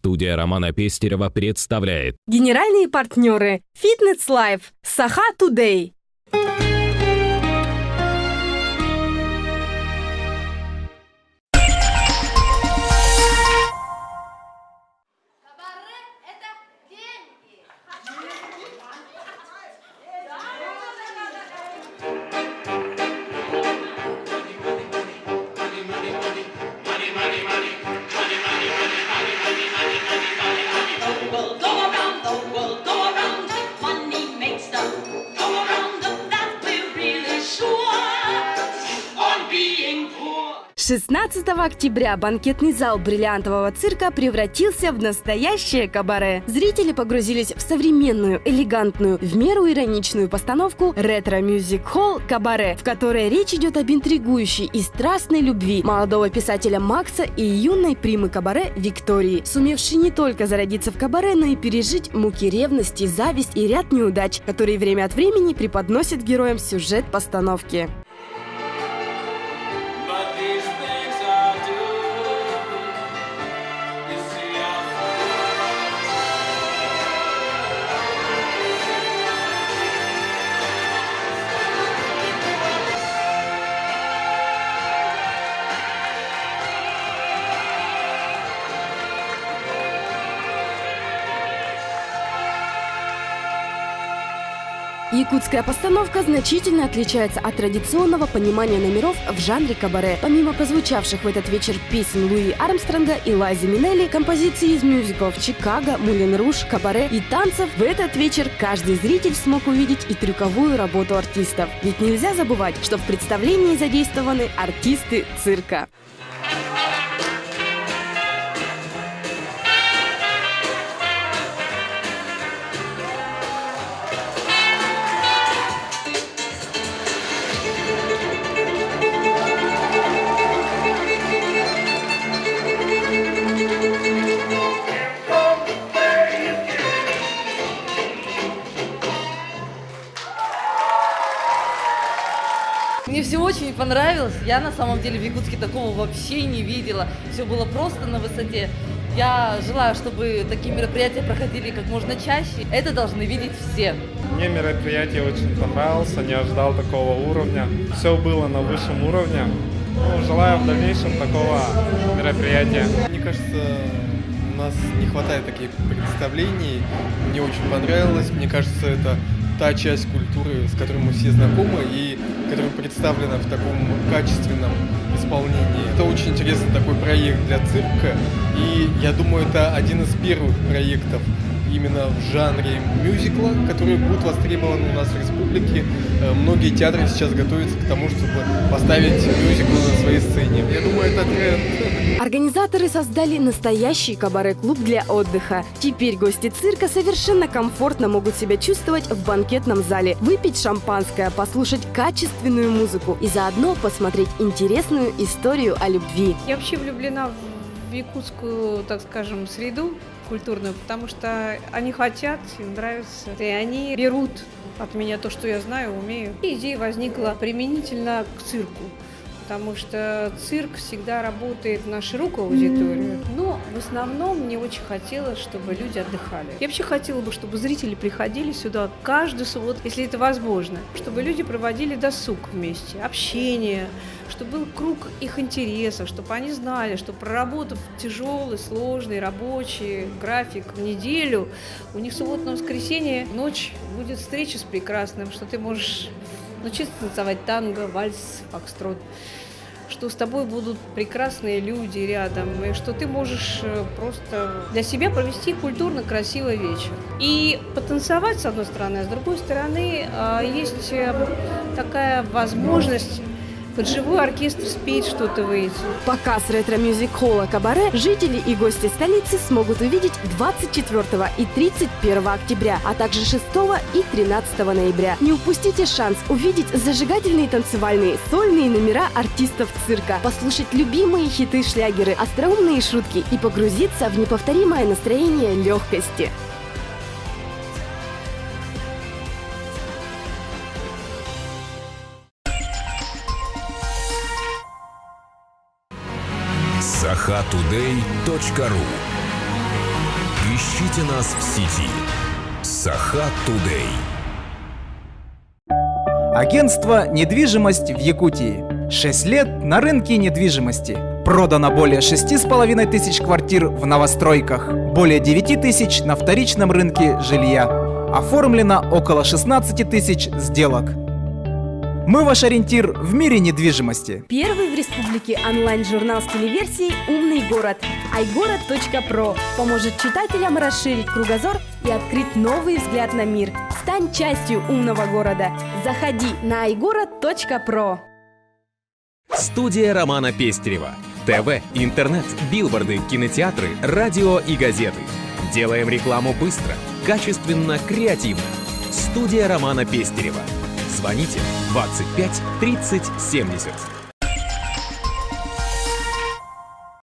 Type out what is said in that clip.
Студия Романа Пестерева представляет. Генеральные партнеры Fitness Life, Saha Today. Go around the world, go around. Money makes the go around. That we're really sure on being poor. 16 октября банкетный зал бриллиантового цирка превратился в настоящее кабаре. Зрители погрузились в современную, элегантную, в меру ироничную постановку ретро-мюзик-холл «Кабаре», в которой речь идет об интригующей и страстной любви молодого писателя Макса и юной примы кабаре Виктории, сумевшей не только зародиться в кабаре, но и пережить муки ревности, зависть и ряд неудач, которые время от времени преподносит героям сюжет постановки. Якутская постановка значительно отличается от традиционного понимания номеров в жанре кабаре. Помимо прозвучавших в этот вечер песен Луи Армстронга и Лайзы Минелли, композиции из мюзиклов «Чикаго», «Мулен Руж», «Кабаре» и танцев, в этот вечер каждый зритель смог увидеть и трюковую работу артистов. Ведь нельзя забывать, что в представлении задействованы артисты цирка. Мне все очень понравилось. Я на самом деле в Якутске такого вообще не видела. Все было просто на высоте. Я желаю, чтобы такие мероприятия проходили как можно чаще. Это должны видеть все. Мне мероприятие очень понравилось, не ожидал такого уровня. Все было на высшем уровне. Желаю в дальнейшем такого мероприятия. Мне кажется, у нас не хватает таких представлений. Мне очень понравилось. Мне кажется, это та часть культуры, с которой мы все знакомы и которая представлена в таком качественном исполнении. Это очень интересный такой проект для цирка, и я думаю, это один из первых проектов именно в жанре мюзикла, которые будут востребованы у нас в республике. Многие театры сейчас готовятся к тому, чтобы поставить мюзикл на своей сцене. Я думаю, это тренд. Организаторы создали настоящий кабаре-клуб для отдыха. Теперь гости цирка совершенно комфортно могут себя чувствовать в банкетном зале, выпить шампанское, послушать качественную музыку и заодно посмотреть интересную историю о любви. Я вообще влюблена в якутскую, так скажем, среду культурную, потому что они хотят, им нравится, и они берут от меня то, что я знаю, умею. И идея возникла применительно к цирку, потому что цирк всегда работает на широкую аудиторию, но в основном мне очень хотелось, чтобы люди отдыхали. Я вообще хотела бы, чтобы зрители приходили сюда каждую субботу, если это возможно, чтобы люди проводили досуг вместе, общение, чтобы был круг их интересов, чтобы они знали, что проработав тяжелый, сложный, рабочий график в неделю, у них в субботу-воскресенье ночь будет встреча с прекрасным, что ты можешь научиться танцевать танго, вальс, фокстрот, что с тобой будут прекрасные люди рядом, и что ты можешь просто для себя провести культурно красивый вечер. И потанцевать, с одной стороны, а с другой стороны, есть такая возможность под живой оркестр спеть что-то, выйти. Показ ретро-мюзик-холла «Кабаре» жители и гости столицы смогут увидеть 24 и 31 октября, а также 6 и 13 ноября. Не упустите шанс увидеть зажигательные танцевальные сольные номера артистов цирка, послушать любимые хиты-шлягеры, остроумные шутки и погрузиться в неповторимое настроение легкости. sahatoday.ru Ищите нас в сети. Саха Тудей. Агентство «Недвижимость» в Якутии. 6 лет на рынке недвижимости. Продано более 6500 квартир в новостройках, более 9000 на вторичном рынке жилья. Оформлено около 16 тысяч сделок. Мы ваш ориентир в мире недвижимости. Первый в республике онлайн-журнал с телеверсией «Умный город» iGorod.pro поможет читателям расширить кругозор и открыть новый взгляд на мир. Стань частью умного города. Заходи на iGorod.pro. Студия Романа Пестерева. ТВ, интернет, билборды, кинотеатры, радио и газеты. Делаем рекламу быстро, качественно, креативно. Студия Романа Пестерева. Звоните 25 30 70.